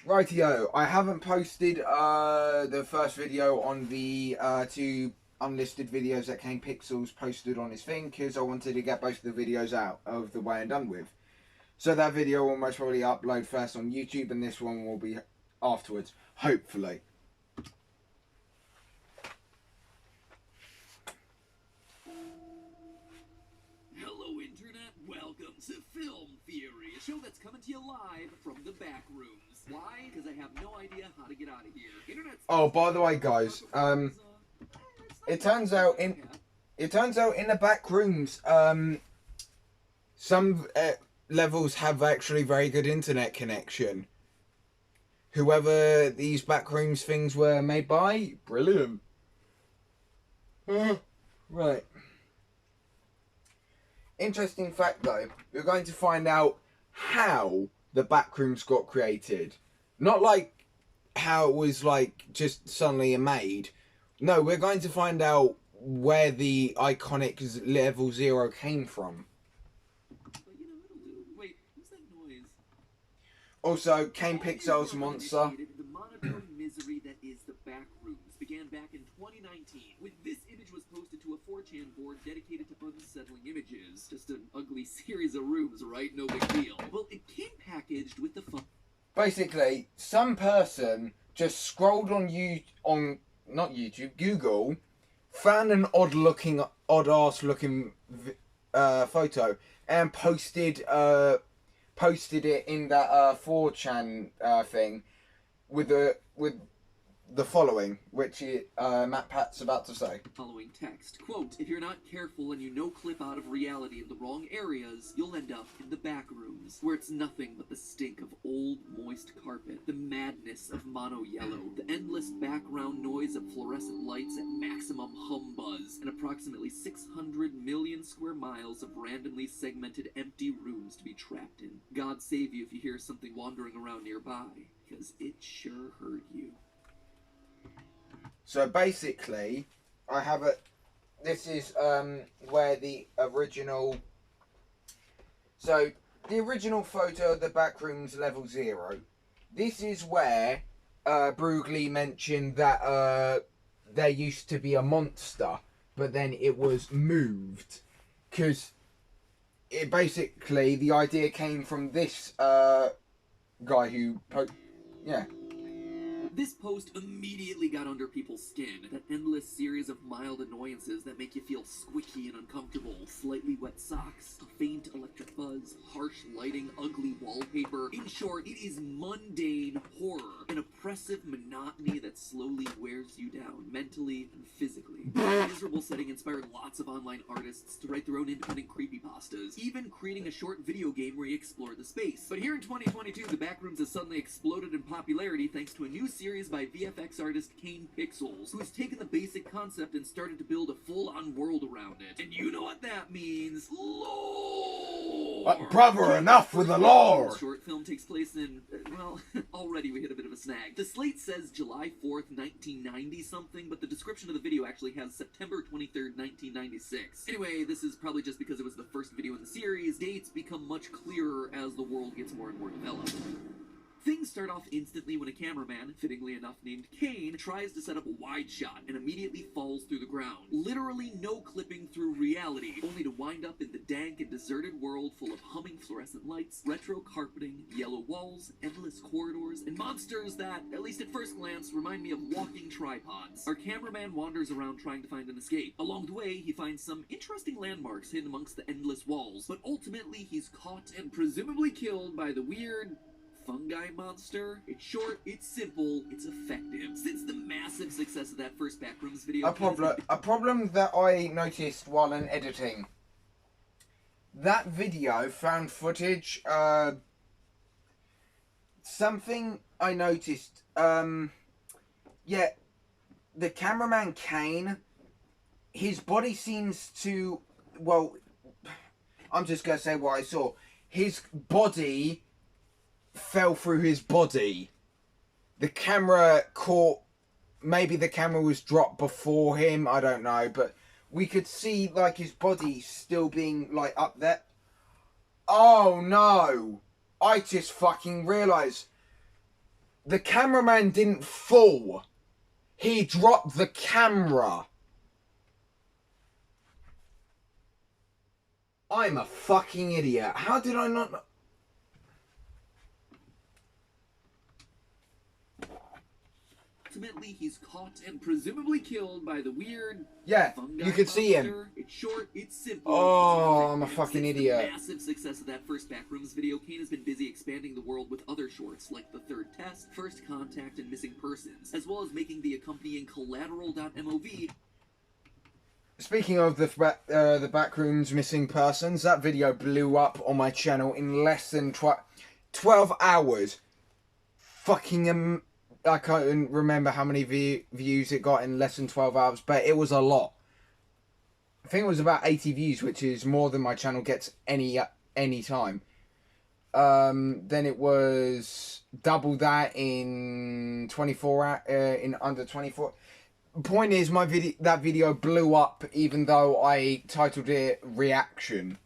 Rightio, I haven't posted the first video on the two unlisted videos that Kane Pixels posted on his thing, because I wanted to get both of the videos out of the way and done with. So that video will most probably upload first on YouTube, and this one will be afterwards, hopefully. Hello Internet, welcome to Film Theory, a show that's coming to you live from the back rooms. Why? Because I have no idea how to get out of here. Internet's Oh, by the way, guys, it turns out in the back rooms, some levels have actually very good internet connection. Whoever these back rooms things were made by, brilliant. Right. Interesting fact though, we're going to find out how the backrooms got created. Not like how it was like just suddenly made. No, we're going to find out where the iconic level 0 came from. Wait, what's that noise? Also, Kane Pixels monster. The monotone misery that is the backrooms began back in 2019 when this image was posted to a 4chan board dedicated to unsettling images. Just an ugly series of rooms, right? No big deal. Well, it came packaged with the fun. Basically, some person just scrolled on not YouTube, Google, found an odd ass looking photo and posted it in that 4chan thing with the following, which Matt Pat's about to say. Following text, quote, if you're not careful and you no-clip out of reality in the wrong areas, you'll end up in the back rooms, where it's nothing but the stink of old, moist carpet, the madness of mono yellow, the endless background noise of fluorescent lights at maximum hum buzz, and approximately 600 million square miles of randomly segmented empty rooms to be trapped in. God save you if you hear something wandering around nearby, because it sure hurt you. So basically, I have this is where the original. So the original photo of the backrooms level 0. This is where Brugli mentioned that there used to be a monster, but then it was moved, because it basically the idea came from this guy who yeah. This post immediately got under people's skin. That endless series of mild annoyances that make you feel squishy and uncomfortable. Slightly wet socks, a faint electric buzz, harsh lighting, ugly wallpaper. In short, it is mundane horror. An oppressive monotony that slowly wears you down, mentally and physically. The miserable setting inspired lots of online artists to write their own independent creepypastas, even creating a short video game where you explore the space. But here in 2022, the Backrooms has suddenly exploded in popularity thanks to a new series by VFX artist Kane Pixels, who has taken the basic concept and started to build a full-on world around it. And you know what that means? Lore! But brother, enough with the lore! The short film takes place in, well, already we hit a bit of a snag. The slate says July 4th, 1990 something, but the description of the video actually has September 23rd, 1996. Anyway, this is probably just because it was the first video in the series. Dates become much clearer as the world gets more and more developed. Things start off instantly when a cameraman, fittingly enough named Kane, tries to set up a wide shot and immediately falls through the ground. Literally no clipping through reality, only to wind up in the dank and deserted world full of humming fluorescent lights, retro carpeting, yellow walls, endless corridors, and monsters that, at least at first glance, remind me of walking tripods. Our cameraman wanders around trying to find an escape. Along the way, he finds some interesting landmarks hidden amongst the endless walls, but ultimately he's caught and presumably killed by the weird fungi monster. It's short, it's simple, it's effective. Since the massive success of that first Backrooms video... A problem that I noticed while in editing. That video found footage, something I noticed, yeah, the cameraman Kane, his body seems to, well, I'm just going to say what I saw. His body fell through his body. The camera caught, maybe the camera was dropped before him, I don't know, but we could see like his body still being like up there. Oh no, I just fucking realised The cameraman didn't fall. He dropped the camera. I'm a fucking idiot. How did I not know? Ultimately, he's caught and presumably killed by the weird. Yeah, fungi you could see him. monster. It's short, it's simple. Oh, it's I'm a fucking idiot. The massive success of that first Backrooms video, Kane has been busy expanding the world with other shorts like The Third Test, First Contact, and Missing Persons, as well as making the accompanying Collateral.mov. Speaking of the Backrooms Missing Persons, that video blew up on my channel in less than 12 hours. Fucking I can't remember how many views it got in less than 12 hours, but it was a lot. I think it was about 80 views, which is more than my channel gets any time. Then it was double that in 24 in under 24. Point is, that video blew up, even though I titled it Reaction.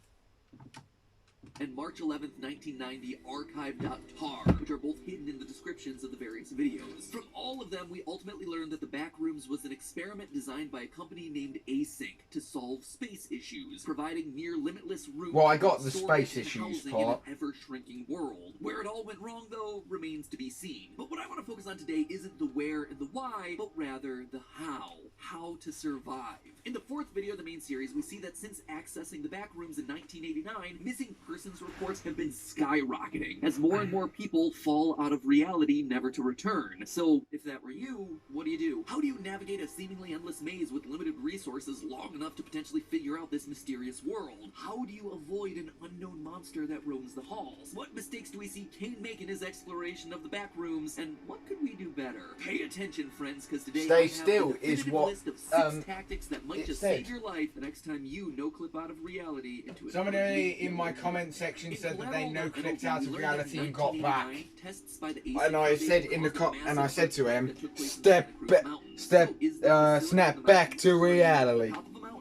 And March 11th, 1990, archive.tar, which are both hidden in the descriptions of the various videos. From all of them, we ultimately learned that the Backrooms was an experiment designed by a company named Async to solve space issues, providing near limitless room. Well, I got the storage space and issues housing part. in an ever-shrinking world. Where it all went wrong, though, remains to be seen. But what I want to focus on today isn't the where and the why, but rather the how. How to survive. In the fourth video of the main series, we see that since accessing the Backrooms in 1989, missing persons reports have been skyrocketing as more and more people fall out of reality, never to return. So, if that were you, what do you do? How do you navigate a seemingly endless maze with limited resources long enough to potentially figure out this mysterious world? How do you avoid an unknown monster that roams the halls? What mistakes do we see Kane make in his exploration of the Backrooms, and what could we do better? Pay attention, friends, because today Stay I have still a is definitive what list of 6 tactics that might just said. save your life the next time you no-clip out of reality into an Somebody in my comment section said that they no-clipped out of reality and got back. And I said to him, snap back to reality.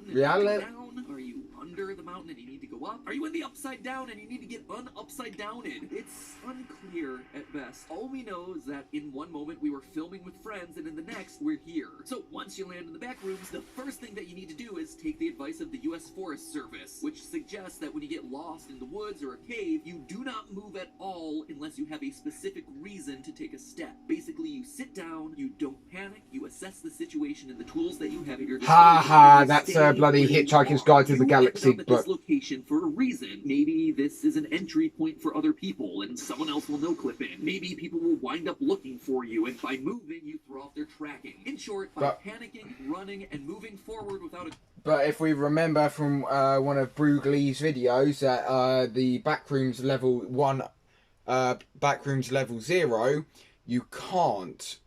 Reality? Are you under the mountain and you need to go up? Are you in the upside down and you need to get upside down in? It's unclear at best. All we know is that in one moment we were filming with friends and in the next we're here. So once you land in the Backrooms, the first thing that you need to do is take the advice of the US Forest Service, which suggests that when you get lost in the woods or a cave, you do not move at all unless you have a specific reason to take a step. Basically, you sit down, you don't panic, you assess the situation and the tools that you have at your disposal. Ha ha, that's a bloody Hitchhiker's Guide to the Galaxy book. This location for a reason. Maybe this is an entry point for other people and someone else will no-clip in. Maybe people will wind up looking for you, and by moving, you throw off their tracking. In short, by panicking, running, and moving forward without a... But if we remember from one of Brugley's videos that the Backrooms level 1, Backrooms level 0, you can't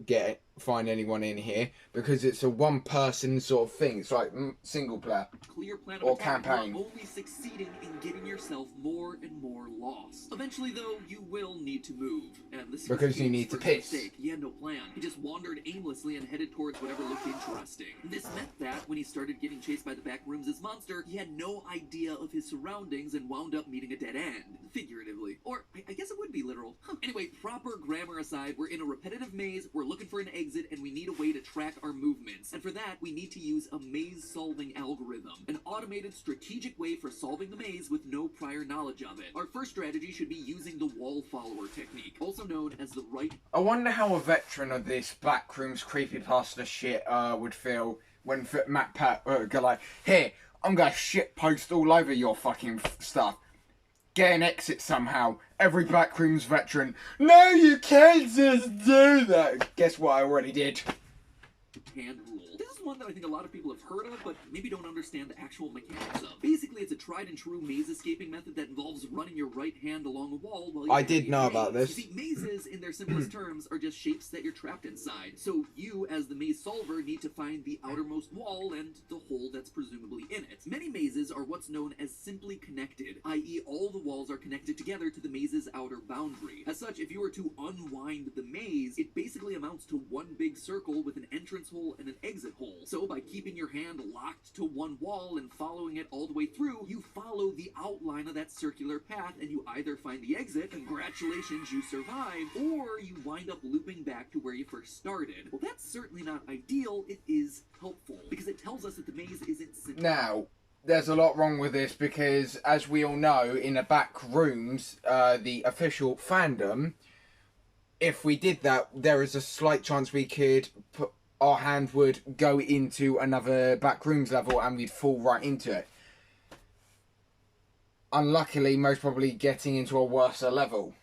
find anyone in here because it's a one-person sort of thing. It's like single player clear plan or campaign. You're only succeeding in getting yourself more and more lost. Eventually, though, you will need to move, and this because you need to piss. Mistake. He had no plan. He just wandered aimlessly and headed towards whatever looked interesting. This meant that when he started getting chased by the Backrooms' monster, he had no idea of his surroundings and wound up meeting a dead end, figuratively. Or I guess it would be literal. Anyway, proper grammar aside, we're in a repetitive maze. We're looking for an exit, and we need a way to track our movements. And for that, we need to use a maze-solving algorithm, an automated strategic way for solving the maze with no prior knowledge of it. Our first strategy should be using the wall follower technique, also known as the right... I wonder how a veteran of this Backrooms creepypasta shit would feel when Matt Pat go like, here, I'm gonna shit post all over your fucking stuff. Get an exit somehow. Every Backrooms veteran, no, you can't just do that. Guess what? I already did. Hand rule. This is one that I think a lot of people have heard of, but maybe don't understand the actual mechanics of. Basically, it's a tried and true maze escaping method that involves running your right hand along a wall while you... I did know about this. You see, mazes, in their simplest terms, are just shapes that you're trapped inside. So you, as the maze solver, need to find the outermost wall and the hole that's presumably in it. Many mazes are what's known as simply connected, i.e. all the walls are connected together to the maze's outer boundary. As such, if you were to unwind the maze, it basically amounts to one big circle with an entrance hole and an exit hole. So by keeping your hand locked to one wall and following it all the way through, you follow the outline of that circular path and you either find the exit, congratulations, you survived, or you wind up looping back to where you first started. Well, that's certainly not ideal. It is helpful because it tells us that the maze isn't simple. Now, there's a lot wrong with this because, as we all know, in the Backrooms, the official fandom, if we did that, there is a slight chance we could put our hand would go into another Backrooms level and we'd fall right into it. Unluckily, most probably getting into a worse level.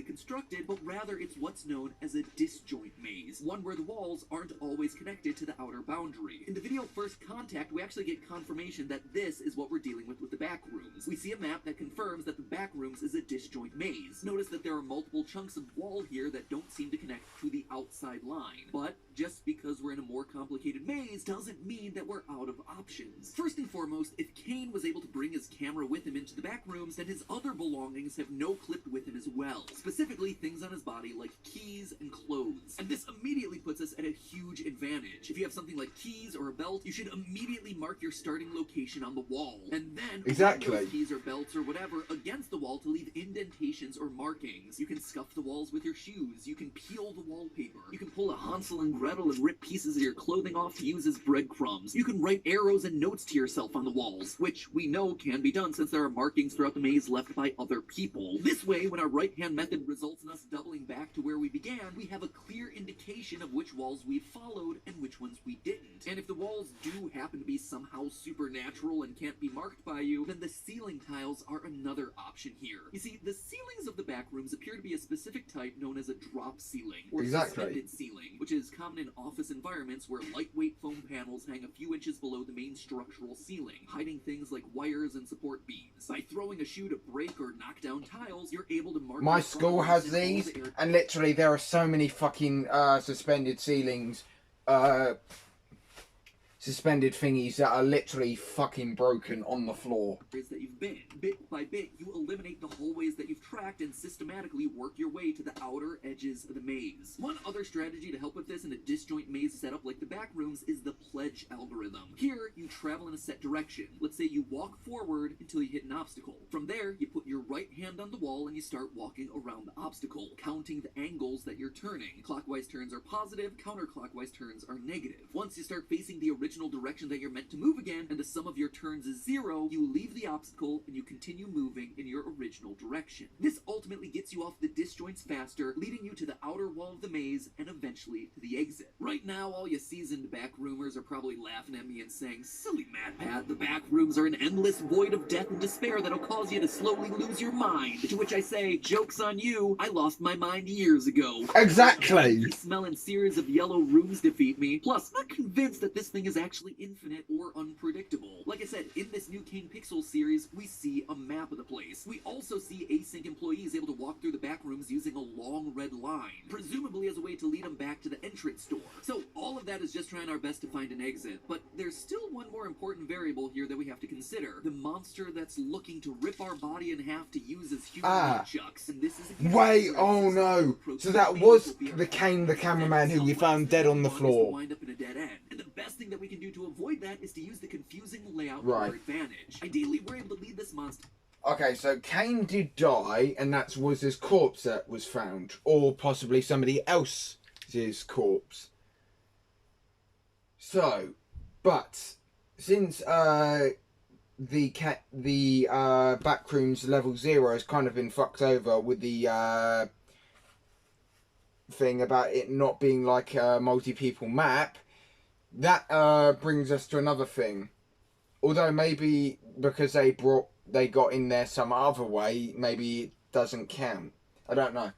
Constructed, but rather it's what's known as a disjoint maze, one where the walls aren't always connected to the outer boundary. In the video First Contact, we actually get confirmation that this is what we're dealing with the Backrooms. We see a map that confirms that the Backrooms is a disjoint maze. Notice that there are multiple chunks of wall here that don't seem to connect to the outside line. But just because we're in a more complicated maze doesn't mean that we're out of options. First and foremost, if Kane was able to bring his camera with him into the Backrooms, then his other belongings have no clip with him as well. Specifically, things on his body like keys and clothes. And this immediately puts us at a huge advantage. If you have something like keys or a belt, you should immediately mark your starting location on the wall. And then exactly those keys or belts or whatever against the wall to leave indentations or markings. You can scuff the walls with your shoes. You can peel the wallpaper. You can pull a Hansel and Gretel and rip pieces of your clothing off to use as breadcrumbs. You can write arrows and notes to yourself on the walls, which we know can be done since there are markings throughout the maze left by other people. This way, when our right-hand method results in us doubling back to where we began, we have a clear indication of which walls we followed and which ones we didn't. And if the walls do happen to be somehow supernatural and can't be marked by you, then the ceiling tiles are another option here. You see, the ceilings of the Backrooms appear to be a specific type known as a drop ceiling, or suspended ceiling, which is common in office environments where lightweight foam panels hang a few inches below the main structural ceiling, hiding things like wires and support beams. By throwing a shoe to break or knock down tiles, you're able to mark... My school has these, and literally there are so many fucking suspended ceilings, suspended thingies that are literally fucking broken on the floor. That you've been. Bit by bit, you eliminate the hallways that you've tracked and systematically work your way to the outer edges of the maze. One other strategy to help with this in a disjoint maze setup like the Backrooms is the pledge algorithm. Here, you travel in a set direction. Let's say you walk forward until you hit an obstacle. From there, you put your right hand on the wall and you start walking around the obstacle, counting the angles that you're turning. Clockwise turns are positive, counterclockwise turns are negative. Once you start facing the original direction that you're meant to move again, and the sum of your turns is 0, you leave the obstacle and you continue moving in your original direction. This ultimately gets you off the disjoints faster, leading you to the outer wall of the maze and eventually to the exit. Right now, all you seasoned Backroomers are probably laughing at me and saying, "Silly MatPat, the Backrooms are an endless void of death and despair that'll cause you to slowly lose your mind." To which I say, joke's on you, I lost my mind years ago. Exactly! The smell and series of yellow rooms defeat me. Plus, I'm not convinced that this thing is actually infinite or unpredictable. Like I said, in this new King Pixel series, we see a map of the place. We also see async employees able to walk through the Backrooms using a long red line, presumably as a way to lead them back to the entrance door. So all of that is just trying our best to find an exit, but there's still one more important variable here that we have to consider. The monster that's looking to rip our body in half to use as human nunchucks. And this is wait, oh no! So that was the Kane, the cameraman, who we found dead on the floor. Wind up in a dead end. And the best thing that we can do to avoid that is to use the confusing layout to our advantage. Ideally, we're able to lead this monster. Okay, so Kane did die, and that was his corpse that was found, or possibly somebody else's corpse. So, but since the Backrooms level 0 has kind of been fucked over with the thing about it not being like a multi-people map, that brings us to another thing. Although maybe because they got in there some other way, maybe it doesn't count. I don't know.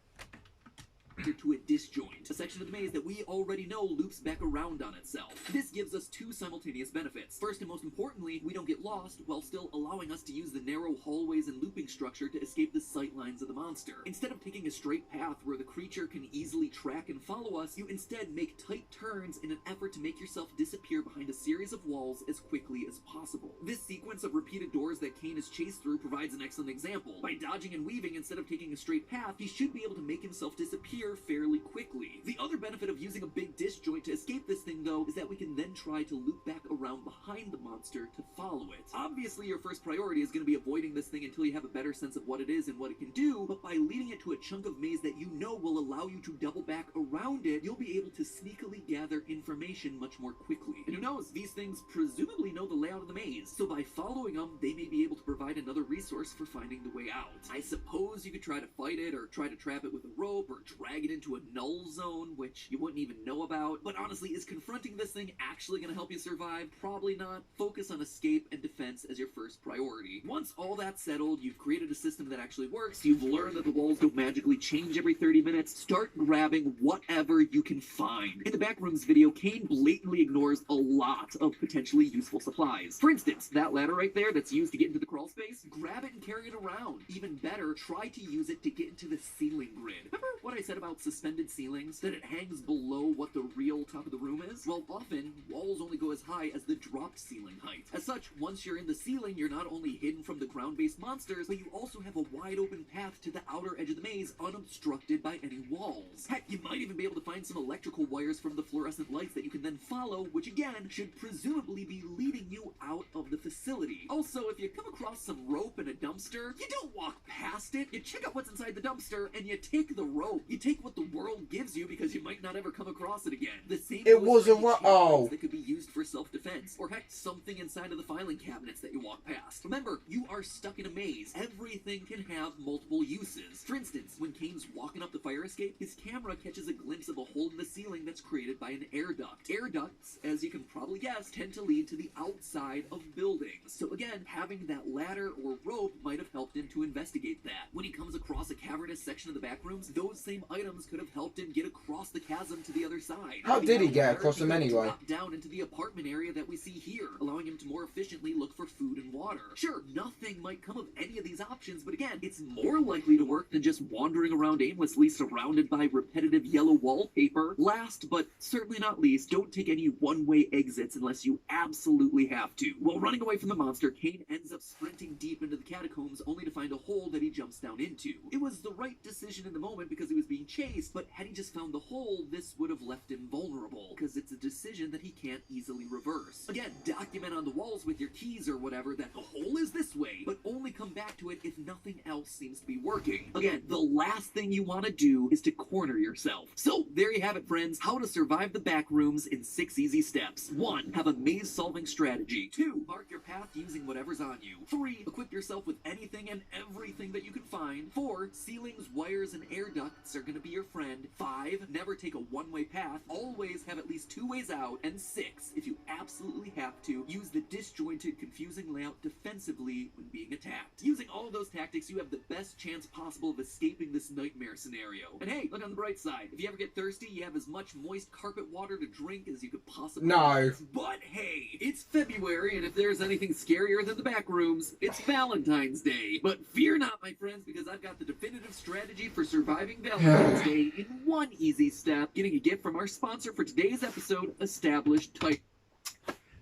To a disjoint, a section of the maze that we already know loops back around on itself. This gives us two simultaneous benefits. First and most importantly, we don't get lost while still allowing us to use the narrow hallways and looping structure to escape the sight lines of the monster. Instead of taking a straight path where the creature can easily track and follow us, you instead make tight turns in an effort to make yourself disappear behind a series of walls as quickly as possible. This sequence of repeated doors that Kane is chased through provides an excellent example. By dodging and weaving instead of taking a straight path, he should be able to make himself disappear fairly quickly. The other benefit of using a big disjoint to escape this thing, though, is that we can then try to loop back around behind the monster to follow it. Obviously, your first priority is going to be avoiding this thing until you have a better sense of what it is and what it can do, but by leading it to a chunk of maze that you know will allow you to double back around it, you'll be able to sneakily gather information much more quickly. And who knows, these things presumably know the layout of the maze, so by following them, they may be able to provide another resource for finding the way out. I suppose you could try to fight it, or try to trap it with a rope, or drag it into a null zone, which you wouldn't even know about. But honestly, is confronting this thing actually going to help you survive? Probably not. Focus on escape and defense as your first priority. Once all that's settled, you've created a system that actually works, you've learned that the walls don't magically change every 30 minutes, start grabbing whatever you can find. In the Backrooms video, Kane blatantly ignores a lot of potentially useful supplies. For instance, that ladder right there that's used to get into the crawl space, grab it and carry it around. Even better, try to use it to get into the ceiling grid. Remember what I said about suspended ceilings? That it hangs below what the real top of the room is? Well, often, walls only go as high as the dropped ceiling height. As such, once you're in the ceiling, you're not only hidden from the ground-based monsters, but you also have a wide open path to the outer edge of the maze, unobstructed by any walls. Heck, you might even be able to find some electrical wires from the fluorescent lights that you can then follow, which again, should presumably be leading you out of the facility. Also, if you come across some rope in a dumpster, you don't walk past it, you check out what's inside the dumpster, and you take the rope. You take what the world gives you because you might not ever come across it again. The same goes for any checkpoints that could be used for self-defense, or heck, something inside of the filing cabinets that you walk past. Remember, you are stuck in a maze. Everything can have multiple uses. For instance, when Kane's walking up the fire escape, his camera catches a glimpse of a hole in the ceiling that's created by an air duct. Air ducts, as you can probably guess, tend to lead to the outside of buildings. So again, having that ladder or rope might have helped him to investigate that. When he comes across a cavernous section of the Backrooms, those same items could have helped him get across the chasm to the other side. How did he get across them anyway? Drop down into the apartment area that we see here, allowing him to more efficiently look for food and water. Sure, nothing might come of any of these options, but again, it's more likely to work than just wandering around aimlessly surrounded by repetitive yellow wallpaper. Last, but certainly not least, don't take any one-way exits unless you absolutely have to. While running away from the monster, Kane ends up sprinting deep into the catacombs only to find a hole that he jumps down into. It was the right decision in the moment because he was being chased, but had he just found the hole, this would have left him vulnerable, because it's a decision that he can't easily reverse. Again, document on the walls with your keys or whatever that the hole is this way, but only come back to it if nothing else seems to be working. Again, the last thing you want to do is to corner yourself. So, there you have it, friends. How to survive the Backrooms in 6 easy steps. 1. Have a maze-solving strategy. 2. Mark your path using whatever's on you. 3. Equip yourself with anything and everything that you can find. 4. Ceilings, wires, and air ducts are going to be your friend. 5. Never take a one-way path. Always have at least 2 ways out. And 6. If you absolutely have to, use the disjointed, confusing layout defensively when being attacked. Using all of those tactics, you have the best chance possible of escaping this nightmare scenario. And hey, look on the bright side. If you ever get thirsty, you have as much moist carpet water to drink as you could possibly No. But hey, it's February, and if there's anything scarier than the Backrooms, it's Valentine's Day. But fear not, my friends, because I've got the definitive strategy for surviving Valentine's Day in 1 easy step. Getting a gift from our sponsor for today's episode, Established Type.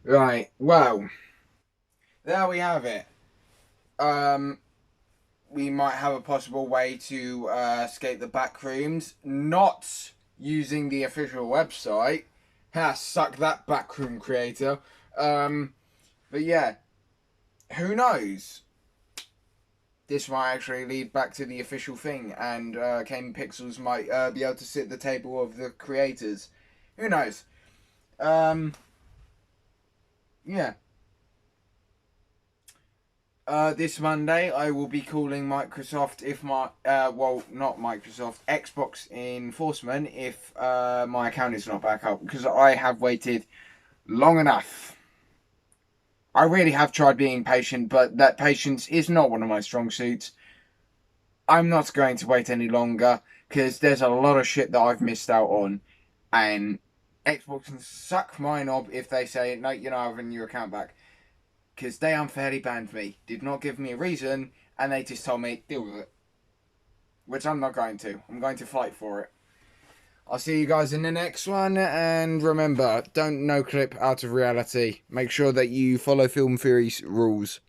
Right, well, there we have it. We might have a possible way to escape the Backrooms, not using the official website. Ha, suck that, Backroom creator. But yeah, who knows? This might actually lead back to the official thing, and Kane Pixels might be able to sit at the table of the creators. Who knows? Yeah. This Monday, I will be calling Microsoft if my, well, not Microsoft, Xbox Enforcement if my account is not back up, because I have waited long enough. I really have tried being patient, but that patience is not one of my strong suits. I'm not going to wait any longer, because there's a lot of shit that I've missed out on, and Xbox can suck my knob if they say, no, you're not having your account back. Because they unfairly banned me, did not give me a reason, and they just told me, deal with it. Which I'm not going to. I'm going to fight for it. I'll see you guys in the next one, and remember, don't no-clip out of reality. Make sure that you follow Film Theory's rules.